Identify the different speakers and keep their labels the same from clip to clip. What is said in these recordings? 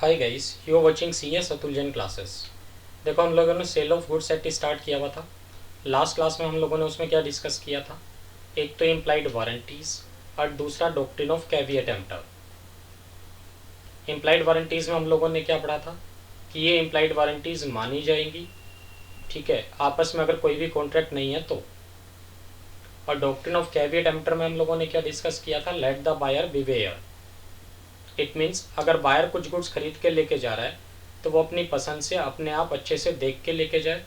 Speaker 1: Hi guys, you are watching CS Atul Jain classes. देखो, हम लोगों ने sale of goods act start किया हुआ था। लास्ट क्लास में हम लोगों ने उसमें क्या डिस्कस किया था? एक तो इम्प्लाइड वारंटीज और दूसरा doctrine of caveat emptor. Implied warranties में हम लोगों ने क्या पढ़ा था कि ये इम्प्लाइड वारंटीज मानी जाएंगी, ठीक है, आपस में अगर कोई भी कॉन्ट्रैक्ट नहीं है तो। और डॉक्ट्रिन ऑफ कैविएट एम्पटर में हम लोगों ने क्या डिस्कस किया था? Let the buyer beware. It means अगर बायर कुछ गुड्स खरीद के लेके जा रहा है तो वो अपनी पसंद से अपने आप अच्छे से देख के लेके जाए।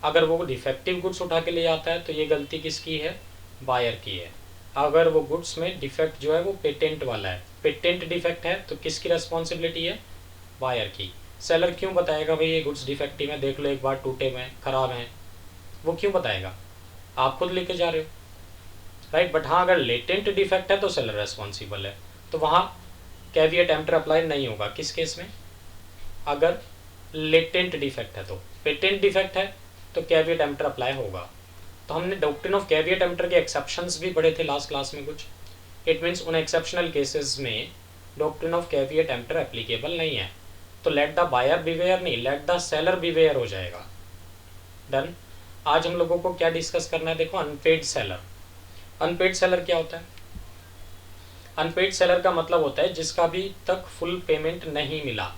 Speaker 1: अगर वो डिफेक्टिव गुड्स उठा के ले आता है तो ये गलती किसकी है? बायर की है। अगर वो गुड्स में डिफेक्ट जो है वो पेटेंट वाला है, पेटेंट डिफेक्ट है, तो किसकी रेस्पॉन्सिबिलिटी है? बायर की। सेलर क्यों बताएगा भाई ये गुड्स डिफेक्टिव है, देख लो एक बार, टूटे हुए हैं, खराब हैं? वो क्यों बताएगा? आप खुद लेके जा रहे हो, राइट। बट हाँ, अगर लेटेंट डिफेक्ट है तो सेलर रेस्पॉन्सिबल है। तो वहाँ कैविएट एम्पटर अप्लाई नहीं होगा। किस केस में? अगर लेटेंट डिफेक्ट है। तो पेटेंट डिफेक्ट है तो कैविएट एम्पटर अप्लाई होगा। तो हमने डॉक्ट्रिन ऑफ कैविएट एम्पटर के एक्सेप्शंस भी पढ़े थे लास्ट क्लास में कुछ। इट मीन्स उन एक्सेप्शनल केसेस में डॉक्ट्रिन ऑफ कैविएट एम्पटर एप्लीकेबल नहीं है। तो लेट द बायर बिवेयर नहीं, लेट द सेलर बिवेयर हो जाएगा। डन। आज हम लोगों को क्या डिस्कस करना है? देखो, अनपेड सेलर। अनपेड सेलर क्या होता है? अनपेड सेलर का मतलब होता है जिसका अभी तक फुल पेमेंट नहीं मिला।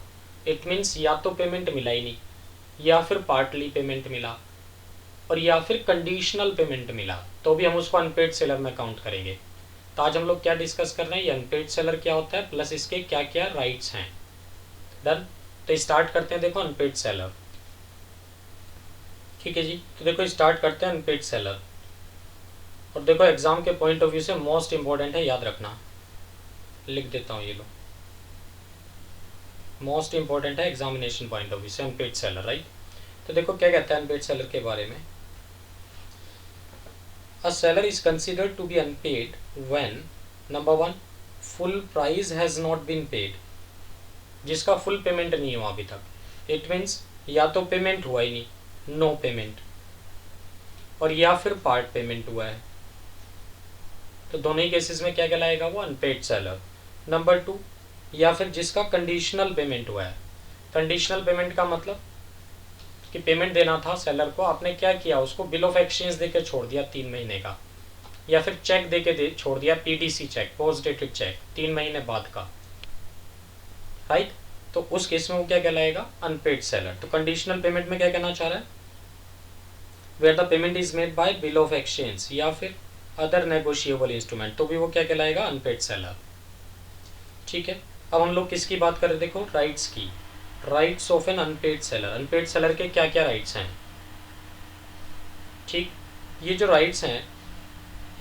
Speaker 1: इट मीन्स या तो पेमेंट मिला ही नहीं, या फिर पार्टली पेमेंट मिला, और या फिर कंडीशनल पेमेंट मिला, तो भी हम उसको अनपेड सेलर में काउंट करेंगे। तो आज हम लोग क्या डिस्कस कर रहे हैं? ये अनपेड सेलर क्या होता है, प्लस इसके क्या क्या राइट्स हैं। डन। तो स्टार्ट करते हैं। देखो, अनपेड सेलर, ठीक है जी। तो देखो, स्टार्ट करते हैं अनपेड सेलर। और देखो, एग्जाम के पॉइंट ऑफ व्यू से मोस्ट इंपॉर्टेंट है, याद रखना। लिख देता हूँ, ये लो, मोस्ट इंपॉर्टेंट है एग्जामिनेशन पॉइंट ऑफ व्यू से, अनपेड सेलर, राइट। तो देखो क्या कहता है अनपेड सेलर के बारे में। A seller is considered to be unpaid when, number one, full price has not been paid. जिसका फुल पेमेंट नहीं हुआ अभी तक। इट मीन्स या तो पेमेंट हुआ ही नहीं, नो पेमेंट, और या फिर पार्ट पेमेंट हुआ है। तो दोनों ही केसेस में क्या कहलाएगा? वो अनपेड सेलर। नंबर टू, या फिर जिसका कंडीशनल पेमेंट हुआ है। कंडीशनल पेमेंट का मतलब कि पेमेंट देना था सेलर को, आपने क्या किया? उसको बिल ऑफ एक्सचेंज देके छोड़ दिया 3 महीने का, या फिर चेक देके दे छोड़ दिया, PDC cheque, post dated cheque, 3 महीने बाद का, राइट। तो उस केस में वो क्या कहलाएगा? Unpaid seller. तो कंडीशनल पेमेंट में क्या कहना चाह रहा है? Where the payment is made by bill of exchange या फिर अदर नेगोशिएबल इंस्ट्रूमेंट, तो भी वो क्या कहलाएगा? अनपेड सेलर, ठीक है। अब हम लोग किसकी बात करें? देखो, राइट्स की। Rights of an unpaid seller. Unpaid seller के क्या क्या राइट्स हैं? ठीक, ये जो राइट्स हैं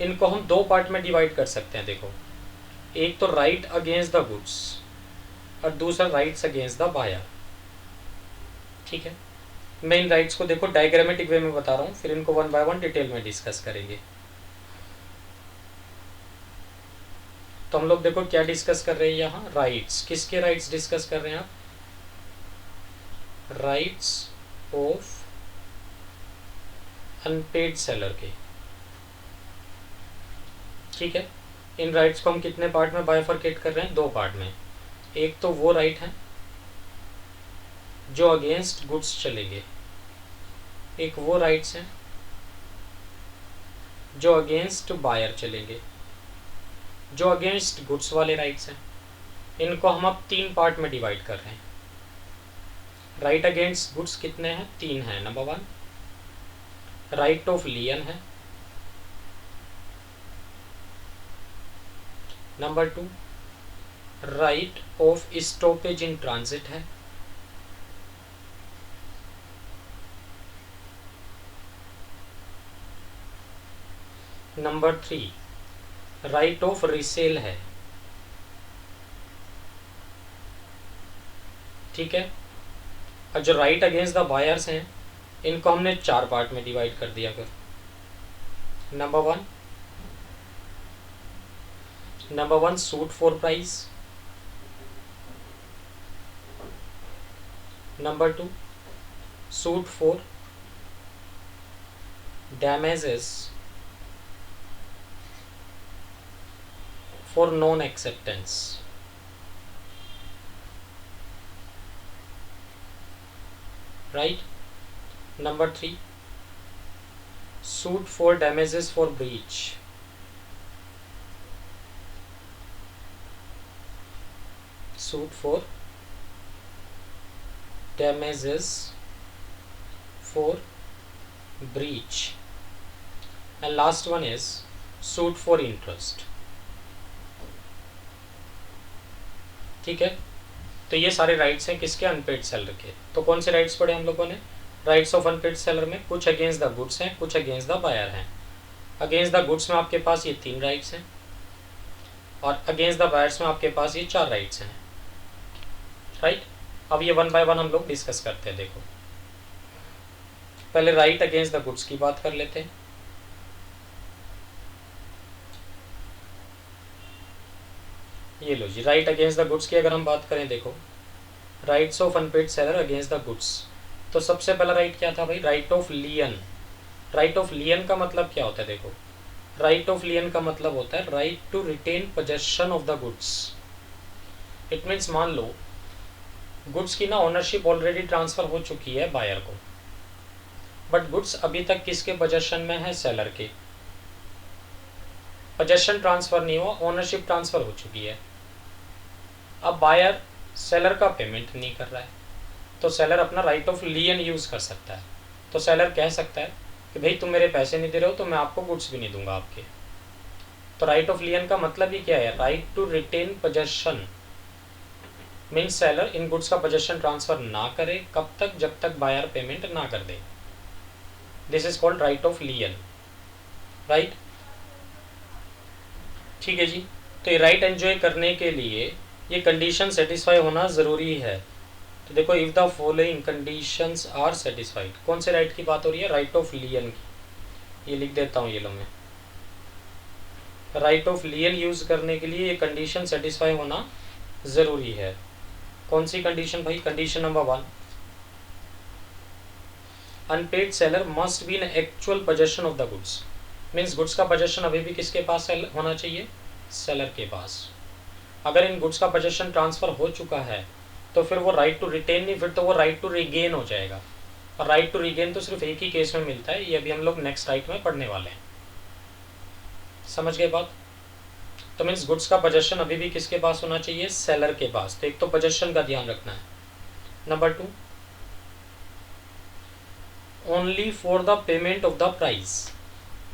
Speaker 1: इनको हम दो पार्ट में डिवाइड कर सकते हैं। देखो, एक तो राइट अगेंस्ट द गुड्स और दूसरा राइट्स अगेंस्ट द बायर, ठीक है। मैं इन राइट्स को देखो डायग्रामेटिक वे में बता रहा हूँ, फिर इनको वन बाय वन डिटेल में डिस्कस करेंगे। तो हम लोग देखो क्या डिस्कस कर रहे हैं यहाँ? राइट्स। किसके राइट्स डिस्कस कर रहे हैं आप? राइट्स ऑफ अनपेड सेलर के, ठीक है। इन राइट्स को हम कितने पार्ट में बाइफरकेट कर रहे हैं? दो पार्ट में। एक तो वो राइट है जो अगेंस्ट गुड्स चलेंगे, एक वो राइट्स हैं जो अगेंस्ट बायर चलेंगे। जो अगेंस्ट गुड्स वाले राइट्स हैं इनको हम अब तीन पार्ट में डिवाइड कर रहे हैं। राइट अगेंस्ट गुड्स कितने हैं? तीन हैं। Number one, right of lien है। Number two, right of stoppage in transit है। Number three, right of resale है, ठीक है। और जो राइट अगेंस्ट द बायर्स हैं इनको हमने चार पार्ट में डिवाइड कर दिया। फिर number one suit for price. Number two, suit for damages for non acceptance। right? Number 3, suit for damages for breach. Suit for damages for breach. And last one is suit for interest. ठीक है, तो ये सारे rights हैं किसके? Unpaid seller के। तो कौन से राइट्स पढ़े हम लोगों ने? राइट्स ऑफ अनपेड सेलर में कुछ अगेंस्ट द गुड्स हैं, कुछ अगेंस्ट द बायर हैं। अगेंस्ट द गुड्स में आपके पास ये 3 राइट्स हैं और अगेंस्ट द बायर्स में आपके पास ये 4 राइट्स हैं, राइट? अब ये 1 बाय 1 हम लोग डिस्कस करते हैं। देखो, पहले राइट अगेंस्ट द गुड्स की बात कर लेते हैं। ये लो जी, राइट अगेंस्ट द गुड्स की अगर हम बात करें, देखो rights of unpaid seller against the goods. तो सबसे पहला राइट क्या था भाई? Right of lien. Right of लियन का मतलब क्या होता है? देखो, राइट ऑफ लियन का मतलब होता है right to retain possession of the goods. It means मान लो गुड्स की ना ओनरशिप ऑलरेडी ट्रांसफर हो चुकी है बायर को, बट गुड्स अभी तक किसके पोजेशन में है? सेलर के। पोजेशन ट्रांसफर नहीं हुआ, ओनरशिप ट्रांसफर हो चुकी है। अब बायर सेलर का पेमेंट नहीं कर रहा है, तो सेलर अपना राइट ऑफ लियन यूज कर सकता है। तो सेलर कह सकता है कि भाई तुम मेरे पैसे नहीं दे रहे हो तो मैं आपको गुड्स भी नहीं दूंगा आपके। तो राइट ऑफ लियन का मतलब ही क्या है? Right to retain possession. Means seller इन गुड्स का पोजेशन ट्रांसफर ना करे, कब तक? जब तक बायर पेमेंट ना कर दे। This is called right of lien, right? ठीक है जी। तो ये राइट एंजॉय करने के लिए ये कंडीशन सेटिस्फाई होना ज़रूरी है। तो देखो, if the following conditions are satisfied, कौन से राइट की बात हो रही है? राइट ऑफ लियन की। ये लिख देता हूँ, ये लो मैं। राइट ऑफ लियन यूज़ करने के लिए ये कंडीशन सेटिस्फाई होना ज़रूरी है। कौन सी कंडीशन भाई? Condition number 1, unpaid seller must be in actual possession of the goods. Means goods का पोजेशन अभी भी किसके पास होना चाहिए? सेलर के पास। अगर इन गुड्स का पोजेशन ट्रांसफर हो चुका है तो फिर वो राइट टू रिटेन नहीं, फिर तो वो राइट टू रिगेन हो जाएगा। और राइट टू रिगेन तो सिर्फ एक ही केस में मिलता है, ये अभी हम लोग नेक्स्ट राइट में पढ़ने वाले हैं। समझ गए बात? तो मीन्स गुड्स का पोजेशन अभी भी किसके पास होना चाहिए? सेलर के पास। तो एक तो पोजेशन का ध्यान रखना है। Number 2, only for the payment of the price.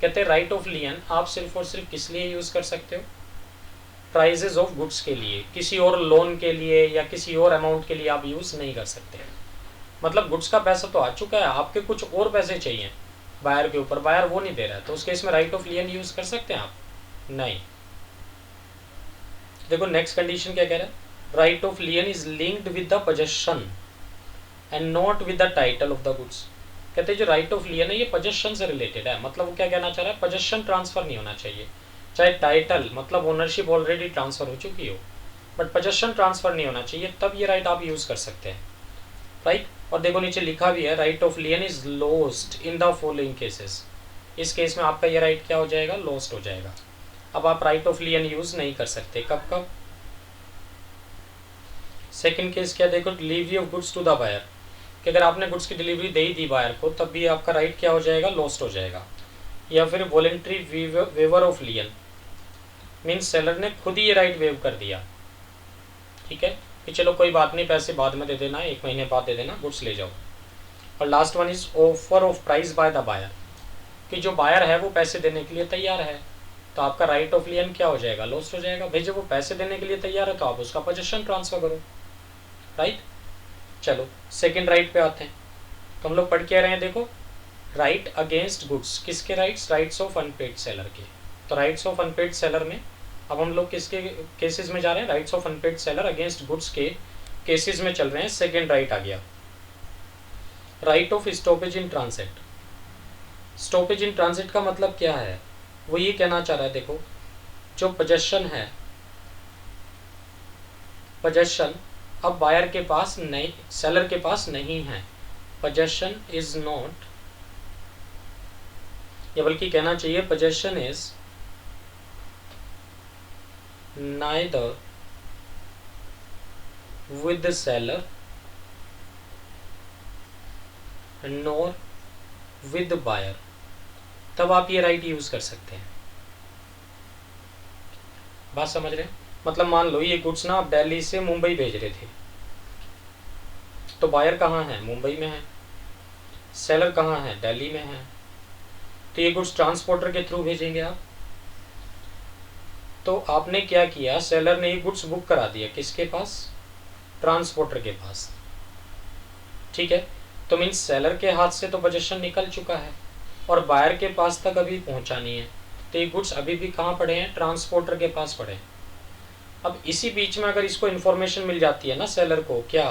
Speaker 1: कहते हैं राइट ऑफ लियन आप सिर्फ और सिर्फ किस लिए यूज़ कर सकते हो? प्राइजेज ऑफ गुड्स के लिए। किसी और लोन के लिए या किसी और अमाउंट के लिए आप यूज़ नहीं कर सकते। मतलब गुड्स का पैसा तो आ चुका है, आपके कुछ और पैसे चाहिए बायर के ऊपर, बायर वो नहीं दे रहा है, तो उस केस में राइट ऑफ लियन यूज़ कर सकते हैं आप? नहीं। देखो नेक्स्ट कंडीशन क्या कह रहा है? Right of लियन is linked with the possession and not with the title of the goods. कहते हैं जो राइट ऑफ लियन है ये पोजेशन से रिलेटेड है। मतलब वो क्या कहना चाह रहा है? पोजेशन ट्रांसफर नहीं होना चाहिए, चाहे टाइटल मतलब ओनरशिप ऑलरेडी ट्रांसफर हो चुकी हो, बट पोजेशन ट्रांसफर नहीं होना चाहिए, तब ये राइट आप यूज़ कर सकते हैं, राइट? और देखो नीचे लिखा भी है, right of लियन is lost in the following cases. इस केस में आपका ये राइट क्या हो जाएगा? लॉस्ट हो जाएगा। अब आप राइट ऑफ लियन यूज़ नहीं कर सकते। कब कब? सेकेंड केस क्या? देखो, delivery of goods to the buyer, कि अगर आपने गुड्स की डिलीवरी दे ही दी बायर को, तब भी आपका राइट क्या हो जाएगा? लॉस्ट हो जाएगा। या फिर voluntary waiver of lien, means seller ने खुद ही ये राइट वेव कर दिया, ठीक है, कि चलो कोई बात नहीं, पैसे बाद में दे देना, 1 महीने बाद दे देना, गुड्स ले जाओ। और last one is offer of price by the buyer, कि जो बायर है वो पैसे देने के लिए तैयार है, तो आपका राइट ऑफ लियन क्या हो जाएगा? लॉस्ट हो जाएगा। भाई जब वो पैसे देने के लिए तैयार है तो आप उसका पोजीशन ट्रांसफर करो, राइट? चलो सेकेंड राइट पे आते हैं। तो हम लोग पढ़ के रहे हैं, देखो राइट अगेंस्ट गुड्स, किसके rights? Rights of unpaid seller के। तो राइट्स ऑफ अनपेड सेलर में अब हम लोग किसके केसेस में जा रहे हैं? Rights of unpaid seller against goods के केसेस में चल रहे हैं। सेकेंड राइट आ गया, right of stoppage in transit. Stoppage in transit का मतलब क्या है? वो ये कहना चाह रहा है, देखो जो पोजेशन है, पोजेशन अब बायर के पास नहीं, सेलर के पास नहीं है, पोजेशन इज नॉट, या बल्कि कहना चाहिए possession is neither with the seller nor with buyer, तब आप ये राइट यूज कर सकते हैं। बात समझ रहे हैं? मतलब मान लो ये गुड्स ना आप दिल्ली से मुंबई भेज रहे थे, तो बायर कहाँ है? मुंबई में है। सेलर कहाँ है? दिल्ली में है। तो ये गुड्स ट्रांसपोर्टर के थ्रू भेजेंगे आप। तो आपने क्या किया, सेलर ने ये गुड्स बुक करा दिया किसके पास? ट्रांसपोर्टर के पास। ठीक है, तो मीन्स सेलर के हाथ से तो पोजीशन निकल चुका है और बायर के पास तक अभी पहुंचा नहीं है, तो ये गुड्स अभी भी कहाँ पड़े हैं? ट्रांसपोर्टर के पास पड़े हैं। अब इसी बीच में अगर इसको इन्फॉर्मेशन मिल जाती है ना सेलर को, क्या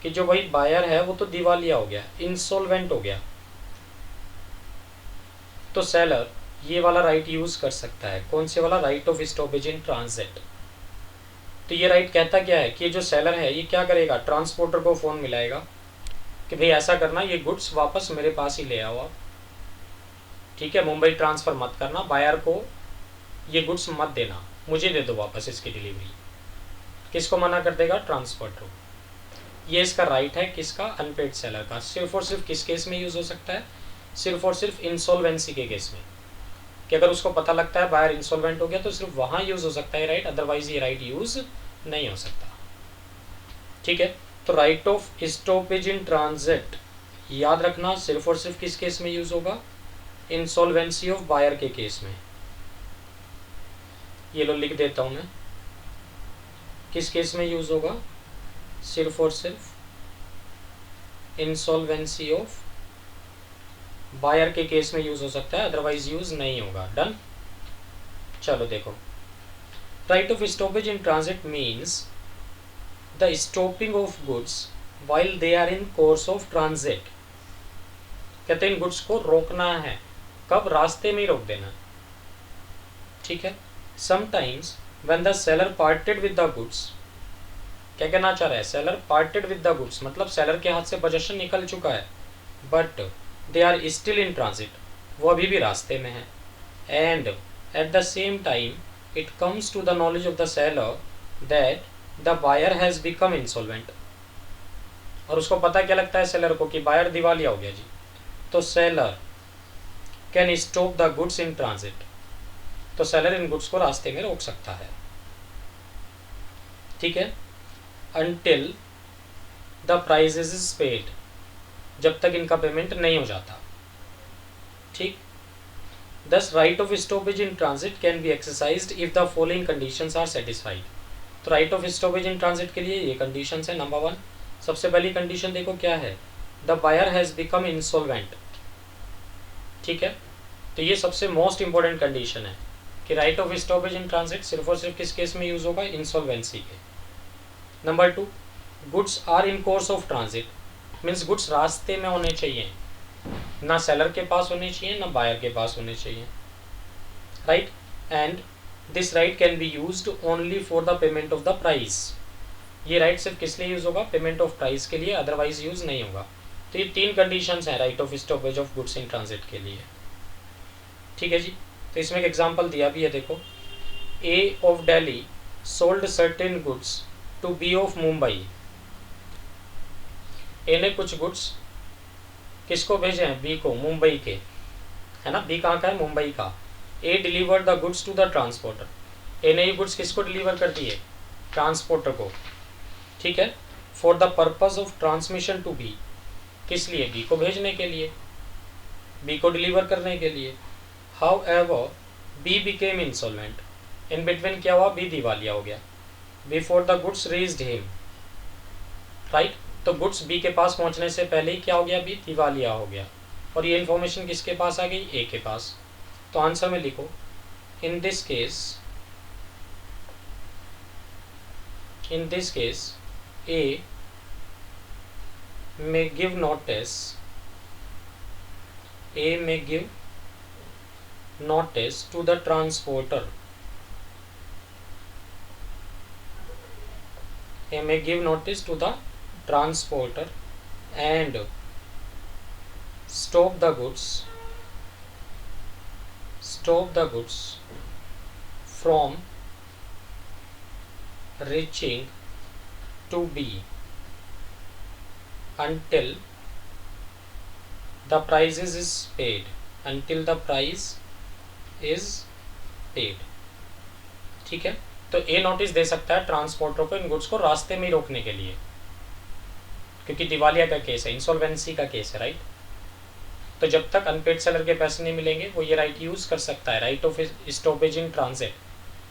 Speaker 1: कि जो भाई बायर है वो तो दिवालिया हो गया, इंसॉल्वेंट हो गया, तो सेलर ये वाला राइट यूज कर सकता है। कौन से वाला? Right of stoppage in transit. तो ये राइट कहता क्या है कि जो सेलर है ये क्या करेगा? ट्रांसपोर्टर को फोन मिलाएगा कि भाई ऐसा करना, ये गुड्स वापस मेरे पास ही ले आओ आप। ठीक है, मुंबई ट्रांसफर मत करना, बायर को ये गुड्स मत देना, मुझे दे दो वापस इसकी डिलीवरी। किसको मना कर देगा? ट्रांसपोर्टर को। ये इसका राइट है किसका? अनपेड सेलर का। सिर्फ और सिर्फ किस केस में यूज हो सकता है? सिर्फ और सिर्फ इंसॉल्वेंसी के केस में, कि अगर उसको पता लगता है बायर इंसॉल्वेंट हो गया तो सिर्फ वहां यूज हो सकता है राइट, अदरवाइज ये राइट यूज नहीं हो सकता। ठीक है, तो right of stoppage in transit याद रखना सिर्फ और सिर्फ किस केस में यूज होगा? इंसॉल्वेंसी ऑफ बायर के केस में। ये लो लिख देता हूं मैं, किस केस में यूज होगा? सिर्फ और सिर्फ इंसॉल्वेंसी ऑफ बायर के केस में यूज हो सकता है, अदरवाइज यूज नहीं होगा। डन। चलो देखो, right of stoppage in transit means the stopping of goods while they are in course of transit. कहते हैं इन गुड्स को रोकना है, कब? रास्ते में ही रोक देना। ठीक है, sometimes when the seller parted with the goods, क्या कहना चाह रहा है? Seller parted with the goods मतलब सेलर के हाथ से पोजीशन निकल चुका है, but they are still in transit, वो अभी भी रास्ते में है। And at the same time it comes to the knowledge of the seller that the buyer has become insolvent, और उसको पता क्या लगता है सेलर को कि बायर दिवालिया हो गया जी, तो seller can stop the goods in transit, तो सेलर इन गुड्स को रास्ते में रोक सकता है। ठीक है, until the price is paid, जब तक इनका पेमेंट नहीं हो जाता। ठीक, this right of stoppage in transit can be exercised if the following conditions are satisfied. तो right of stoppage in transit के लिए ये कंडीशंस है। नंबर 1, सबसे पहली कंडीशन देखो क्या है? The buyer has become insolvent. ठीक है, तो ये सबसे मोस्ट इंपॉर्टेंट कंडीशन है कि right of stoppage in transit सिर्फ और सिर्फ किस केस में यूज होगा? इंसॉल्वेंसी के। Number 2, goods are in course of transit, means goods रास्ते में होने चाहिए, ना सेलर के पास होने चाहिए ना बायर के पास होने चाहिए। Right, and this right can be used only for the payment of the price. ये राइट सिर्फ किस लिए यूज होगा? पेमेंट ऑफ प्राइस के लिए, अदरवाइज यूज नहीं होगा। तो ये 3 कंडीशंस हैं right of stoppage of goods in transit के लिए। ठीक है जी, तो इसमें एक एग्जांपल दिया भी है, देखो। A of Delhi sold certain goods to B of Mumbai. A ने कुछ गुड्स किसको भेजे हैं? बी को, मुंबई के, है ना। बी कहाँ का है? मुंबई का। A deliver the goods to the transporter. A ने ये गुड्स किसको डिलीवर कर दिए? ट्रांसपोर्टर को। ठीक है, for the purpose of transmission to be, किस लिए? बी को भेजने के लिए, बी को डिलीवर करने के लिए। How ever be became insolvent, in between क्या हुआ? बी दिवालिया हो गया। Before the goods reached him, right, तो गुड्स बी के पास पहुंचने से पहले ही क्या हो गया? बी दिवालिया हो गया। और ये इन्फॉर्मेशन किसके पास आ गई? ए के पास। तो आंसर में लिखो, in this case A may give notice to the transporter. A may give notice to the transporter and stop the goods from reaching to B until the price is paid, until the price is paid. ठीक है, तो ए notice दे सकता है transporter को इन goods को रास्ते में ही रोकने के लिए, क्योंकि दिवालिया का केस है, इंसॉल्वेंसी का केस है, राइट। तो जब तक अनपेड सेलर के पैसे नहीं मिलेंगे वो ये राइट यूज कर सकता है, right of stoppage in transit.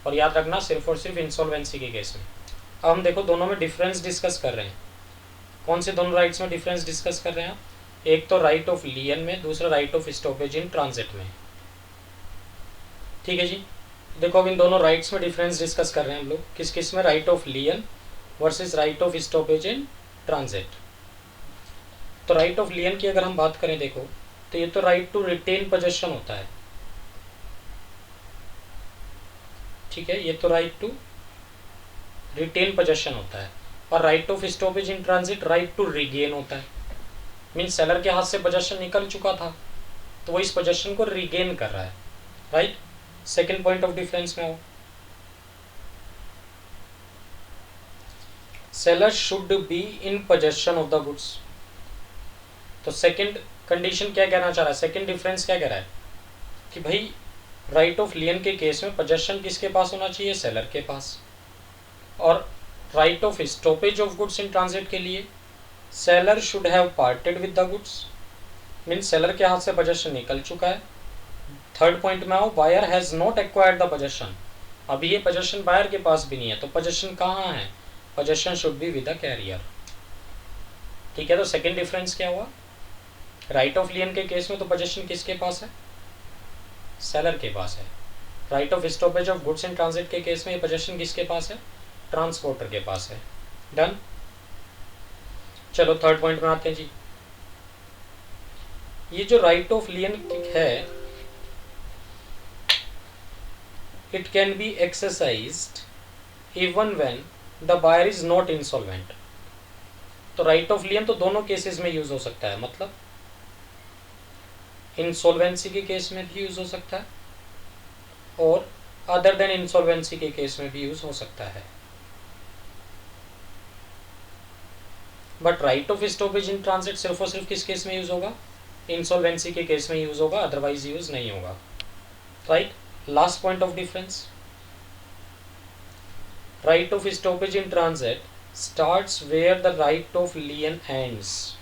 Speaker 1: और याद रखना सिर्फ और सिर्फ इंसॉल्वेंसी के केस में। अब हम देखो दोनों में डिफरेंस डिस्कस कर रहे हैं। कौन से दोनों राइट्स में डिफरेंस डिस्कस कर रहे हैं? एक तो राइट ऑफ लियन में, दूसरा right of stoppage in transit में। ठीक है जी, देखो अब इन दोनों राइट्स में डिफरेंस डिस्कस कर रहे हैं हम लोग। किस किस में? Right of लियन versus right of stoppage in transit. तो राइट ऑफ लियन की अगर हम बात करें देखो, तो ये तो राइट टू रिटेन पोजेशन होता है। ठीक है, ये तो राइट टू रिटेन पोजेशन होता है। और right of stoppage in transit right to regain होता है। मीन सेलर के हाथ से पोजेशन निकल चुका था तो वो इस पोजेशन को रिगेन कर रहा है, right. Second point of difference में हो, seller should be in possession of the goods. तो सेकेंड कंडीशन क्या कहना चाह रहा है? सेकेंड डिफरेंस क्या कह रहा है कि भाई राइट ऑफ लियन के केस में पोजेशन किसके पास होना चाहिए? सेलर के पास। और right of stoppage of goods in transit के लिए seller should have parted with the goods, mean seller के हाथ से पोजेशन निकल चुका है। थर्ड पॉइंट में आओ, buyer has not acquired the possession, अभी ये पोजेशन बायर के पास भी नहीं है, तो पोजेशन कहाँ है? Possession should be with the carrier. ठीक है, तो सेकेंड डिफरेंस क्या हुआ? राइट ऑफ लियन के केस में तो पोजेशन किसके पास है? सेलर के पास है। Right of stoppage of goods in transit के केस में ये पोजेशन किसके पास है? ट्रांसपोर्टर के पास है। डन। चलो थर्ड पॉइंट में आते हैं जी। ये जो राइट ऑफ लियन है, it can be exercised even when the buyer is not insolvent. तो राइट ऑफ लियन तो दोनों केसेस में यूज हो सकता है, मतलब इंसॉल्वेंसी के केस में भी यूज हो सकता है और अदर देन इंसॉल्वेंसी के केस में भी यूज हो सकता है। But right of stoppage in transit सिर्फ और सिर्फ किस केस में यूज होगा? इंसॉल्वेंसी के केस में यूज होगा, अदरवाइज यूज नहीं होगा, right. Last point of difference, right of stoppage in transit starts where the right of lien ends.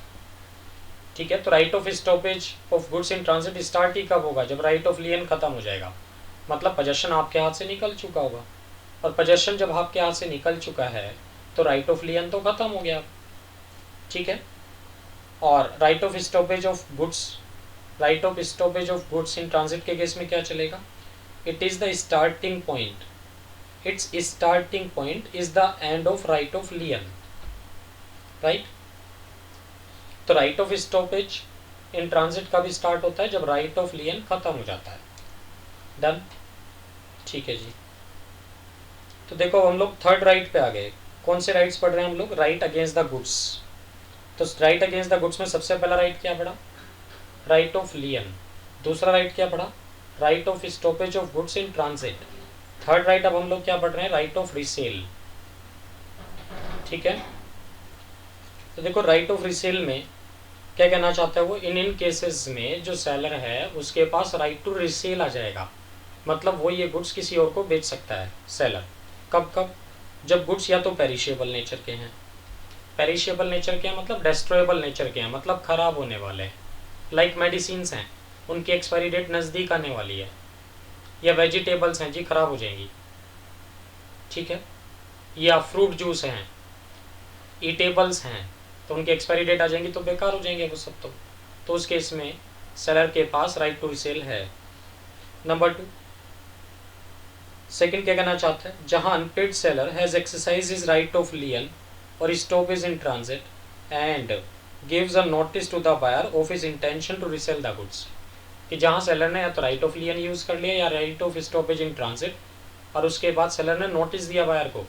Speaker 1: ठीक है, तो right of stoppage of goods in transit start ही कब होगा? जब राइट ऑफ लियन खत्म हो जाएगा, मतलब पोजेशन आपके हाथ से निकल चुका होगा। और पोजेशन जब आपके हाथ से निकल चुका है तो राइट ऑफ लियन तो खत्म हो गया। ठीक है, और right of stoppage of goods, right of stoppage of goods in transit के केस में क्या चलेगा? It is the starting point, it's starting point is the end of right of lien, right. तो right of stoppage in transit का भी start होता है जब राइट ऑफ लियन खत्म हो जाता है। डन। ठीक है जी, तो देखो हम लोग थर्ड राइट पे आ गए। कौन से राइट्स पढ़ रहे हैं हम लोग? Right against the goods. तो राइट अगेंस्ट द गुड्स में सबसे पहला राइट क्या पढ़ा? Right of लियन। दूसरा राइट क्या पढ़ा? Right of stoppage of goods in transit. Third right अब हम लोग क्या पढ़ रहे हैं? Right of resale. ठीक है, तो देखो राइट ऑफ रिसेल में क्या कहना चाहता है वो? इन केसेस में जो सेलर है उसके पास राइट टू रिसेल आ जाएगा, मतलब वो ये गुड्स किसी और को बेच सकता है सेलर। कब कब? जब गुड्स या तो पेरिशेबल नेचर के हैं, पेरिशेबल नेचर के हैं मतलब डेस्ट्रॉयबल नेचर के हैं, मतलब खराब होने वाले हैं, लाइक मेडिसिन्स हैं, उनकी एक्सपायरी डेट नज़दीक आने वाली है, या वेजिटेबल्स हैं जी खराब हो जाएंगी। ठीक है, या फ्रूट जूस हैं, ईटेबल्स हैं, तो उनकी एक्सपायरी डेट आ जाएंगी तो बेकार हो जाएंगे वो सब। तो उस केस में सेलर के पास राइट टू रिसेल है। नंबर 2, सेकंड क्या कहना चाहता है? जहां unpaid seller has exercise his right of lien और stoppage in transit and gives a notice to the buyer of his intention to resale the goods. कि जहां सेलर ने या तो राइट ऑफ लियन यूज कर लिया या right of stoppage in transit, और उसके बाद सेलर ने नोटिस दिया बायर को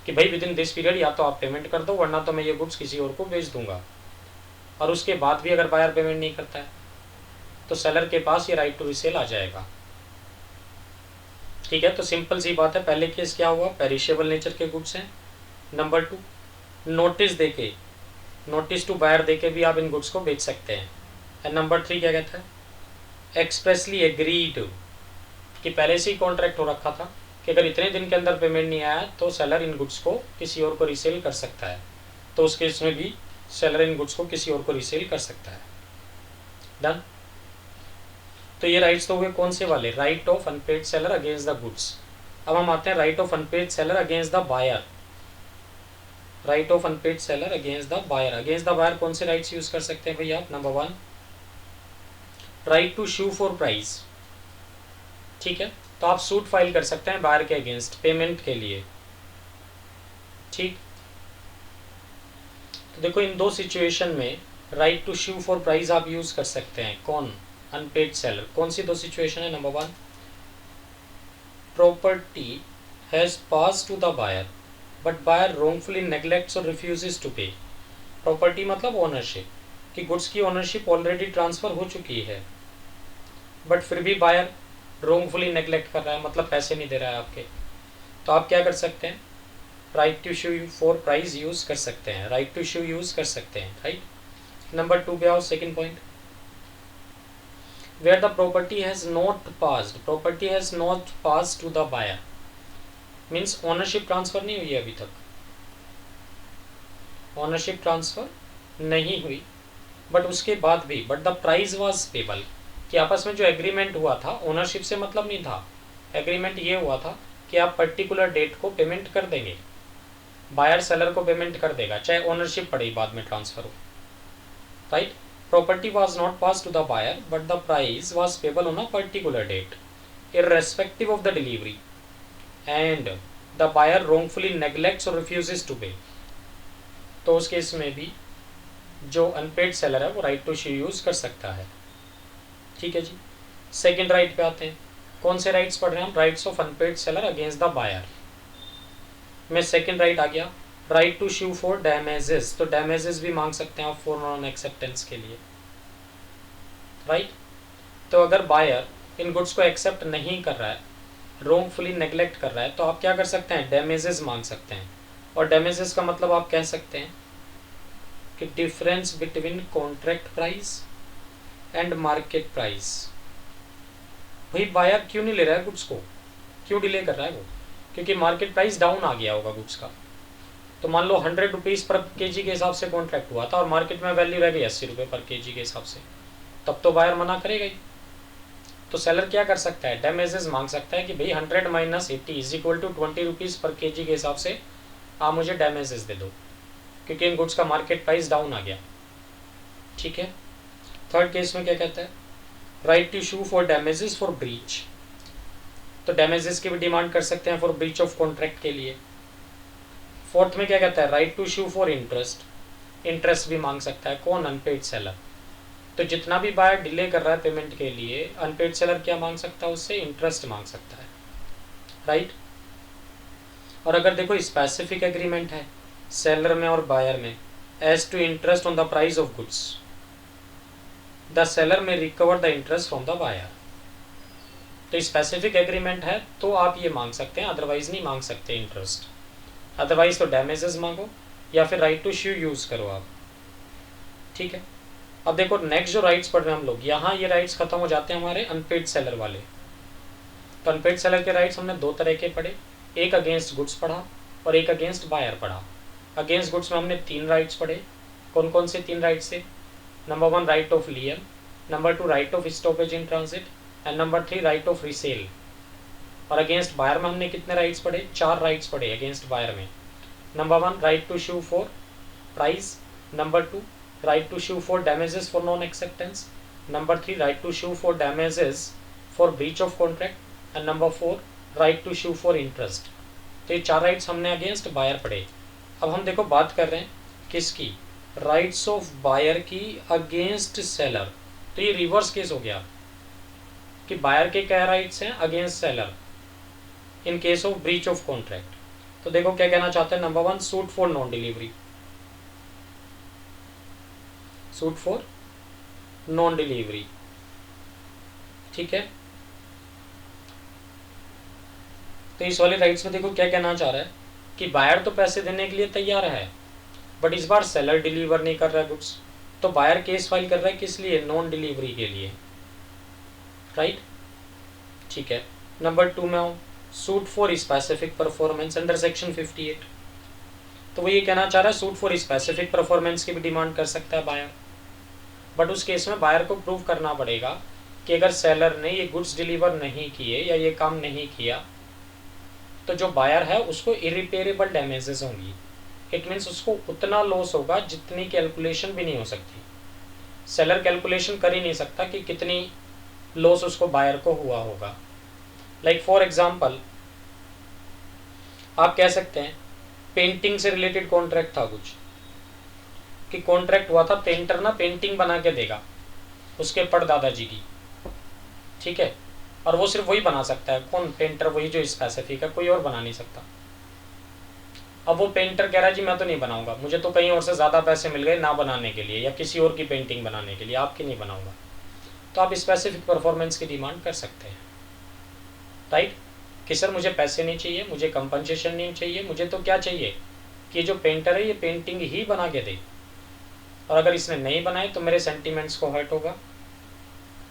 Speaker 1: कि भाई विद इन दिस पीरियड या तो आप पेमेंट कर दो वरना तो मैं ये गुड्स किसी और को बेच दूंगा, और उसके बाद भी अगर बायर पेमेंट नहीं करता है तो सेलर के पास ये राइट टू रिसेल आ जाएगा। ठीक है, तो सिंपल सी बात है। पहले केस क्या हुआ? पेरिशेबल नेचर के गुड्स हैं। नंबर 2, नोटिस देके, नोटिस टू बायर देके भी आप इन गुड्स को बेच सकते हैं। एंड नंबर 3 क्या कहता है, एक्सप्रेसली एग्रीड, कि पहले से ही कॉन्ट्रैक्ट हो रखा था कि अगर इतने दिन के अंदर पेमेंट नहीं आया तो सेलर इन गुड्स को किसी और को रीसेल कर सकता है, तो उस केस में भी सेलर इन गुड्स को किसी और को रीसेल कर सकता है। डन। तो ये राइट्स तो हुए कौन से वाले, right of unpaid seller against the goods. अब हम आते हैं right of unpaid seller against the buyer. Right of unpaid seller against the buyer. Against the buyer कौन से राइट्स यूज कर सकते हैं भैया, number 1 right to sue for price. ठीक है, तो आप सूट फाइल कर सकते हैं बायर के अगेंस्ट पेमेंट के लिए। ठीक, तो देखो इन दो सिचुएशन में right to sue for price आप यूज कर सकते हैं। कौन, अनपेड सेलर। कौन सी दो सिचुएशन है, number 1 property has passed to the buyer but buyer wrongfully neglects or refuses to pay। Property मतलब ओनरशिप, कि गुड्स की ओनरशिप ऑलरेडी ट्रांसफर हो चुकी है बट फिर भी बायर wrongfully नेग्लेक्ट कर रहा है, मतलब पैसे नहीं दे रहा है आपके। तो आप क्या कर सकते हैं, right to sue for price use कर सकते हैं, राइट टू शू यूज कर सकते हैं। राइट। नंबर 2 पे आओ, second point, where the property has not passed. Property has not passed to the buyer means ownership transfer नहीं हुई है अभी तक, ओनरशिप ट्रांसफर नहीं हुई बट उसके बाद भी but the price was payable, कि आपस में जो एग्रीमेंट हुआ था, ओनरशिप से मतलब नहीं था, एग्रीमेंट ये हुआ था कि आप पर्टिकुलर डेट को पेमेंट कर देंगे, बायर सेलर को पेमेंट कर देगा चाहे ओनरशिप पड़े बाद में ट्रांसफर हो। Right. Property was not pass to the buyer but the price was payable on a particular date irrespective of the delivery and the buyer wrongfully neglects or refuses to pay। तो उस case में भी जो unpaid seller है वो right to shoe use कर सकता है। ठीक है जी। सेकंड राइट पे आते हैं, कौन से राइट्स पढ़ रहे हैं हम, rights of unpaid seller against the buyer में सेकंड राइट आ गया, right to sue for damages. तो डैमेजेस भी मांग सकते हैं आप फॉर नॉन एक्सेप्टेंस के लिए। राइट। तो अगर बायर इन गुड्स को एक्सेप्ट नहीं कर रहा है, wrongfully नेग्लेक्ट कर रहा है, तो आप क्या कर सकते हैं, डैमेजेस मांग सकते हैं। और डैमेजेस का मतलब आप कह सकते हैं कि difference between contract price and market price. भाई बायर क्यों नहीं ले रहा है गुड्स को, क्यों डिले कर रहा है वो, क्योंकि मार्केट प्राइस डाउन आ गया होगा गुड्स का। तो मान लो 100 रुपीज़ पर केजी के हिसाब से कॉन्ट्रैक्ट हुआ था और मार्केट में वैल्यू रह गई 80 रुपये पर केजी के हिसाब से, तब तो बायर मना करेगा ही। तो सेलर क्या कर सकता है, डैमेजेस मांग सकता है कि भाई 100 minus 80 is equal to 20 rupees पर केजी के हिसाब से आप मुझे डैमेजेस दे दो, क्योंकि इन गुड्स का मार्केट प्राइस डाउन आ गया। ठीक है। थर्ड केस में क्या कहता है, right to sue for damages for breach. तो डैमेजेस की भी डिमांड कर सकते हैं फॉर ब्रीच ऑफ कॉन्ट्रैक्ट के लिए। फोर्थ में क्या कहता है, right to sue for interest. Interest भी मांग सकता है कौन, अनपेड सेलर। तो जितना भी बायर डिले कर रहा है पेमेंट के लिए, अनपेड सेलर क्या मांग सकता है उससे, इंटरेस्ट मांग सकता है। राइट। और अगर देखो स्पेसिफिक एग्रीमेंट है सेलर में और बायर में, as to interest on the price of goods, the seller may recover the interest from the buyer. तो स्पेसिफिक एग्रीमेंट है तो आप ये मांग सकते हैं, अदरवाइज नहीं मांग सकते इंटरेस्ट। अदरवाइज तो डैमेजेस मांगो या फिर राइट टू शू यूज करो आप। ठीक है। अब देखो नेक्स्ट जो राइट्स पढ़ रहे हैं हम लोग, यहाँ ये राइट्स खत्म हो जाते हैं हमारे अनपेड सेलर वाले। तो अनपेड सेलर के राइट्स हमने दो तरह के पढ़े, एक अगेंस्ट गुड्स पढ़ा और एक अगेंस्ट बायर पढ़ा। अगेंस्ट गुड्स में हमने 3 राइट्स पढ़े। कौन कौन से 3 राइट्स थे, number 1 right of lien, number 2 right of stoppage in transit and number 3 right of resale. और अगेंस्ट बायर में हमने कितने राइट्स पढ़े, 4 राइट्स पढ़े अगेंस्ट बायर में। Number 1 right to sue for price, number 2 right to sue for damages for non-acceptance, number 3 right to sue for damages for breach of contract and number 4 right to sue for interest। तो ये 4 rights हमने against buyer पढ़े। अब हम देखो बात कर रहे हैं किसकी, राइट्स ऑफ बायर की अगेंस्ट सेलर। तो ये रिवर्स केस हो गया कि बायर के क्या राइट्स हैं against seller in case of breach of contract. तो देखो क्या कहना चाहते हैं, number 1 suit for non delivery, suit for non delivery. ठीक है। तो इस वाले राइट्स में देखो क्या कहना चाह रहा है कि बायर तो पैसे देने के लिए तैयार है बट इस बार सेलर डिलीवर नहीं कर रहा है गुड्स, तो बायर केस फाइल कर रहा है किस लिए, नॉन डिलीवरी के लिए, राइट। ठीक है, नंबर 2 में आऊँ, suit for specific performance under section 58। तो वो ये कहना चाह रहा है सूट फॉर स्पेसिफिक परफॉर्मेंस की भी डिमांड कर सकता है बायर, बट उस केस में बायर को प्रूव करना पड़ेगा कि अगर सेलर ने ये गुड्स डिलीवर नहीं किए या ये काम नहीं किया तो जो बायर है उसको इरिपेरेबल डैमेजेस होंगी। इट मीन्स उसको उतना लॉस होगा जितनी कैलकुलेशन भी नहीं हो सकती। सेलर कैलकुलेशन कर ही नहीं सकता कि कितनी लॉस उसको बायर को हुआ होगा। लाइक फॉर एग्जाम्पल आप कह सकते हैं पेंटिंग से रिलेटेड कॉन्ट्रैक्ट था कुछ, कि कॉन्ट्रैक्ट हुआ था पेंटर ना पेंटिंग बना के देगा उसके परदादाजी की, ठीक है, और वो सिर्फ वही बना सकता है, कौन, पेंटर, वही जो स्पेसिफिक है, कोई और बना नहीं सकता। अब वो पेंटर कह रहा है जी मैं तो नहीं बनाऊंगा, मुझे तो कहीं और से ज़्यादा पैसे मिल गए ना बनाने के लिए या किसी और की पेंटिंग बनाने के लिए, आपकी नहीं बनाऊंगा। तो आप स्पेसिफिक परफॉर्मेंस की डिमांड कर सकते हैं, राइट, कि सर मुझे पैसे नहीं चाहिए, मुझे कंपनसेशन नहीं चाहिए, मुझे तो क्या चाहिए कि जो पेंटर है ये पेंटिंग ही बना के दे, और अगर इसने नहीं बनाए तो मेरे सेंटीमेंट्स को हर्ट होगा,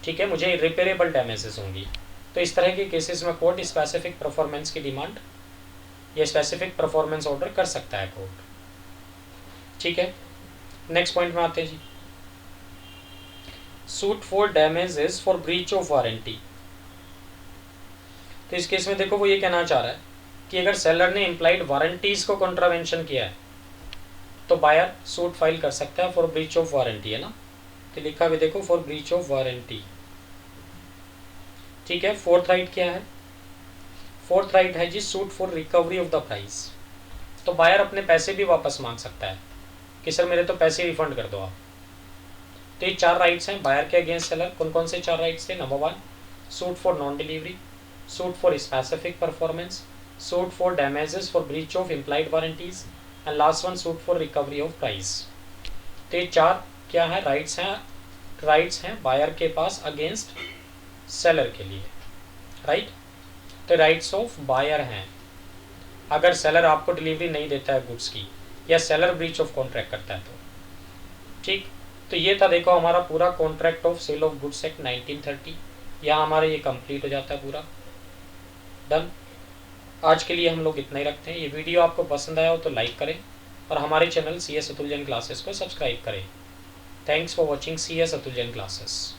Speaker 1: ठीक है, मुझे रिपेरेबल डैमेजेस होंगी। तो इस तरह के केसेस में कोर्ट स्पेसिफिक परफॉर्मेंस की डिमांड या स्पेसिफिक परफॉर्मेंस ऑर्डर कर सकता है कोर्ट, ठीक है। नेक्स्ट पॉइंट में आते हैं जी, suit for damages for breach of warranty. तो इस केस में देखो वो ये कहना चाह रहा है कि अगर सेलर ने इम्प्लाइड वारंटीज को कॉन्ट्रावेंशन किया है तो बायर सूट फाइल कर सकता है फॉर ब्रीच ऑफ वारंटी, है ना, तो लिखा भी देखो फॉर ब्रीच ऑफ वारंटी, ठीक है। फोर्थ राइट क्या है, फोर्थ राइट है जी suit for recovery of the price. तो बायर अपने पैसे भी वापस मांग सकता है कि सर मेरे तो पैसे रिफंड कर दो आप। तो ये 4 राइट्स हैं बायर के अगेंस्ट सेलर। कौन कौन से 4 राइट्स थे, number 1 suit for non delivery, suit for specific performance, suit for damages for breach of implied warranties and last one suit for recovery of price. तो ये 4 क्या है, राइट्स हैं बायर के पास अगेंस्ट सेलर के लिए, राइट। तो राइट्स ऑफ बायर हैं अगर सेलर आपको डिलीवरी नहीं देता है गुड्स की या सेलर ब्रीच ऑफ कॉन्ट्रैक्ट करता है तो, ठीक। तो ये था देखो हमारा पूरा contract of sale of goods act 1930, यहाँ हमारा ये कंप्लीट हो जाता है पूरा, डन। आज के लिए हम लोग इतना ही रखते हैं। ये वीडियो आपको पसंद आया हो तो लाइक करें और हमारे channel CS Atul Jain classes को सब्सक्राइब करें। Thanks for watching CS Atul Jain classes.